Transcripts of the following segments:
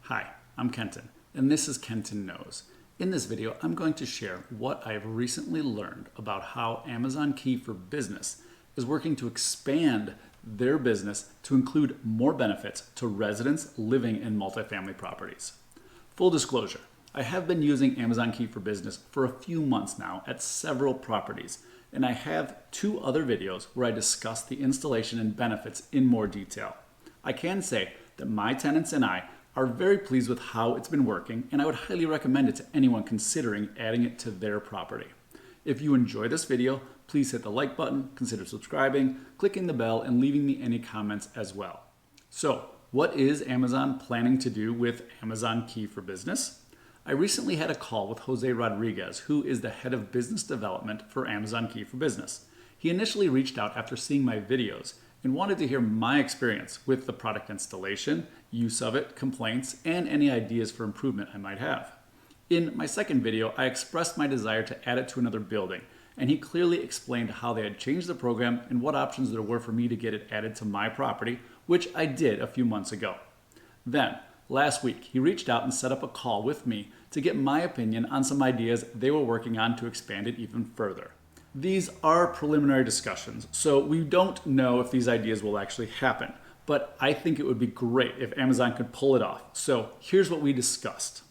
Hi, I'm Kenton, and this is Kenton Knows. In this video, I'm going to share what I've recently learned about how Amazon Key for Business is working to expand their business to include more benefits to residents living in multifamily properties. Full disclosure, I have been using Amazon Key for Business for a few months now at several properties, and I have 2 other videos where I discuss the installation and benefits in more detail. I can say that my tenants and I are very pleased with how it's been working, and I would highly recommend it to anyone considering adding it to their property. If you enjoy this video, please hit the like button, consider subscribing, clicking the bell, and leaving me any comments as well. So, what is Amazon planning to do with Amazon Key for Business? I recently had a call with Jose Rodriguez, who is the head of business development for Amazon Key for Business. He initially reached out after seeing my videos and wanted to hear my experience with the product installation, use of it, complaints, and any ideas for improvement I might have. In my second video, I expressed my desire to add it to another building, and he clearly explained how they had changed the program and what options there were for me to get it added to my property, which I did a few months ago. Then, last week, he reached out and set up a call with me to get my opinion on some ideas they were working on to expand it even further. These are preliminary discussions, so we don't know if these ideas will actually happen, but I think it would be great if Amazon could pull it off. So here's what we discussed.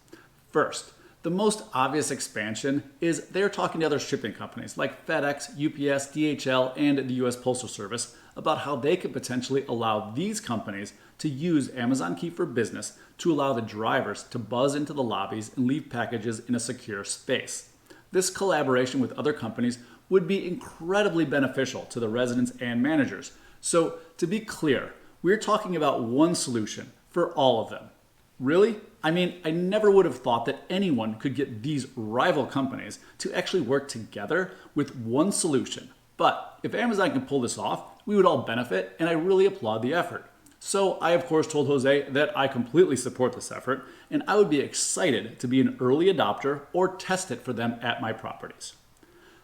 First, the most obvious expansion is they're talking to other shipping companies like FedEx, UPS, DHL, and the US Postal Service about how they could potentially allow these companies to use Amazon Key for Business to allow the drivers to buzz into the lobbies and leave packages in a secure space. This collaboration with other companies would be incredibly beneficial to the residents and managers. So to be clear, we're talking about one solution for all of them. Really? I mean, I never would have thought that anyone could get these rival companies to actually work together with one solution. But if Amazon can pull this off, we would all benefit, and I really applaud the effort. So I, of course, told Jose that I completely support this effort, and I would be excited to be an early adopter or test it for them at my properties.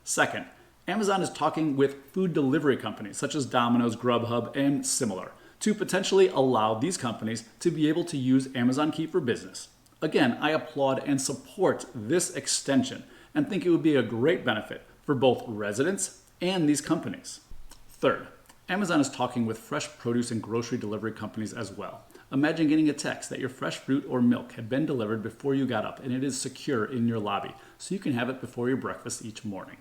Second, Amazon is talking with food delivery companies such as Domino's, Grubhub, and similar to potentially allow these companies to be able to use Amazon Key for Business. Again, I applaud and support this extension and think it would be a great benefit for both residents and these companies. Third, Amazon is talking with fresh produce and grocery delivery companies as well. Imagine getting a text that your fresh fruit or milk had been delivered before you got up and it is secure in your lobby, so you can have it before your breakfast each morning.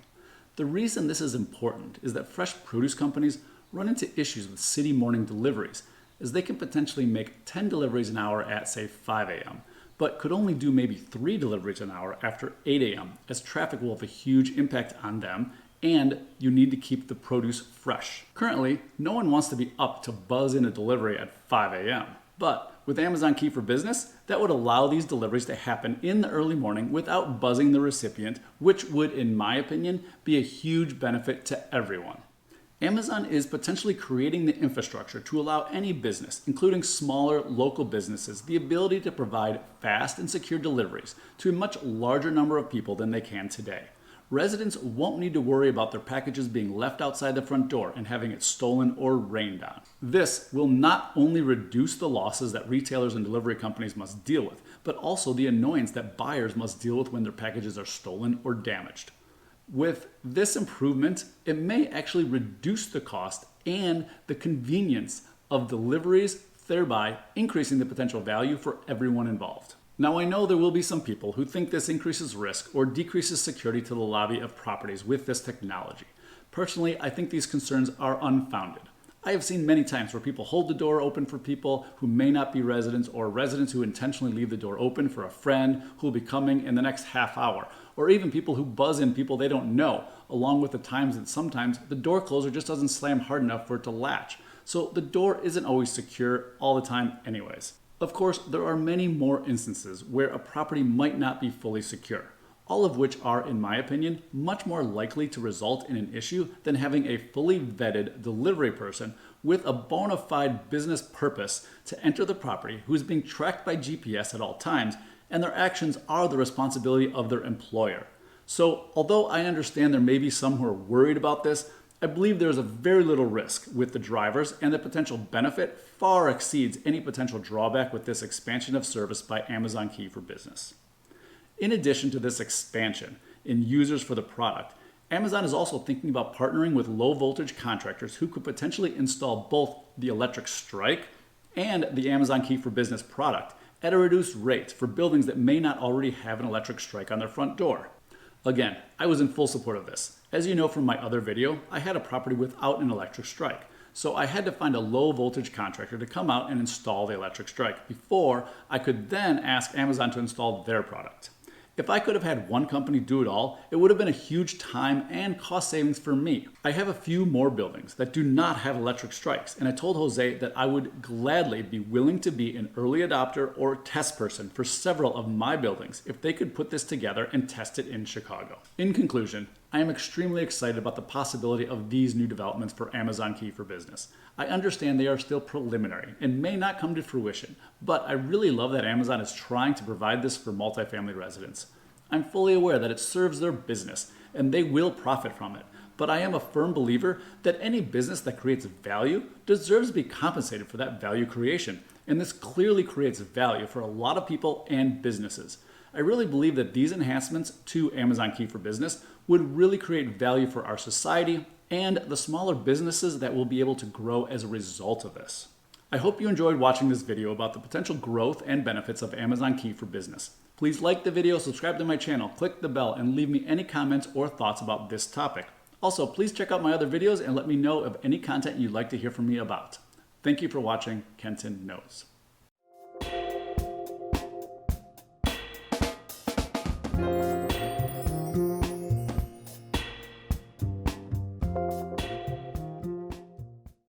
The reason this is important is that fresh produce companies run into issues with city morning deliveries, as they can potentially make 10 deliveries an hour at, say, 5 a.m., but could only do maybe 3 deliveries an hour after 8 a.m., as traffic will have a huge impact on them, and you need to keep the produce fresh. Currently, no one wants to be up to buzz in a delivery at 5 a.m., but with Amazon Key for Business, that would allow these deliveries to happen in the early morning without buzzing the recipient, which would, in my opinion, be a huge benefit to everyone. Amazon is potentially creating the infrastructure to allow any business, including smaller local businesses, the ability to provide fast and secure deliveries to a much larger number of people than they can today. Residents won't need to worry about their packages being left outside the front door and having it stolen or rained on. This will not only reduce the losses that retailers and delivery companies must deal with, but also the annoyance that buyers must deal with when their packages are stolen or damaged. With this improvement, it may actually reduce the cost and the convenience of deliveries, thereby increasing the potential value for everyone involved. Now, I know there will be some people who think this increases risk or decreases security to the lobby of properties with this technology. Personally, I think these concerns are unfounded. I have seen many times where people hold the door open for people who may not be residents, or residents who intentionally leave the door open for a friend who will be coming in the next half hour, or even people who buzz in people they don't know, along with the times that sometimes the door closer just doesn't slam hard enough for it to latch. So the door isn't always secure all the time anyways. Of course, there are many more instances where a property might not be fully secure, all of which are, in my opinion, much more likely to result in an issue than having a fully vetted delivery person with a bona fide business purpose to enter the property who is being tracked by GPS at all times, and their actions are the responsibility of their employer. So, although I understand there may be some who are worried about this, I believe there is a very little risk with the drivers, and the potential benefit far exceeds any potential drawback with this expansion of service by Amazon Key for Business. In addition to this expansion in users for the product, Amazon is also thinking about partnering with low voltage contractors who could potentially install both the electric strike and the Amazon Key for Business product at a reduced rate for buildings that may not already have an electric strike on their front door. Again, I was in full support of this. As you know from my other video, I had a property without an electric strike, so I had to find a low voltage contractor to come out and install the electric strike before I could then ask Amazon to install their product. If I could have had one company do it all, it would have been a huge time and cost savings for me. I have a few more buildings that do not have electric strikes, and I told Jose that I would gladly be willing to be an early adopter or test person for several of my buildings if they could put this together and test it in Chicago. In conclusion, I am extremely excited about the possibility of these new developments for Amazon Key for Business. I understand they are still preliminary and may not come to fruition, but I really love that Amazon is trying to provide this for multifamily residents. I'm fully aware that it serves their business and they will profit from it, but I am a firm believer that any business that creates value deserves to be compensated for that value creation, and this clearly creates value for a lot of people and businesses. I really believe that these enhancements to Amazon Key for Business would really create value for our society and the smaller businesses that will be able to grow as a result of this. I hope you enjoyed watching this video about the potential growth and benefits of Amazon Key for Business. Please like the video, subscribe to my channel, click the bell, and leave me any comments or thoughts about this topic. Also, please check out my other videos and let me know of any content you'd like to hear from me about. Thank you for watching Kenton Knows.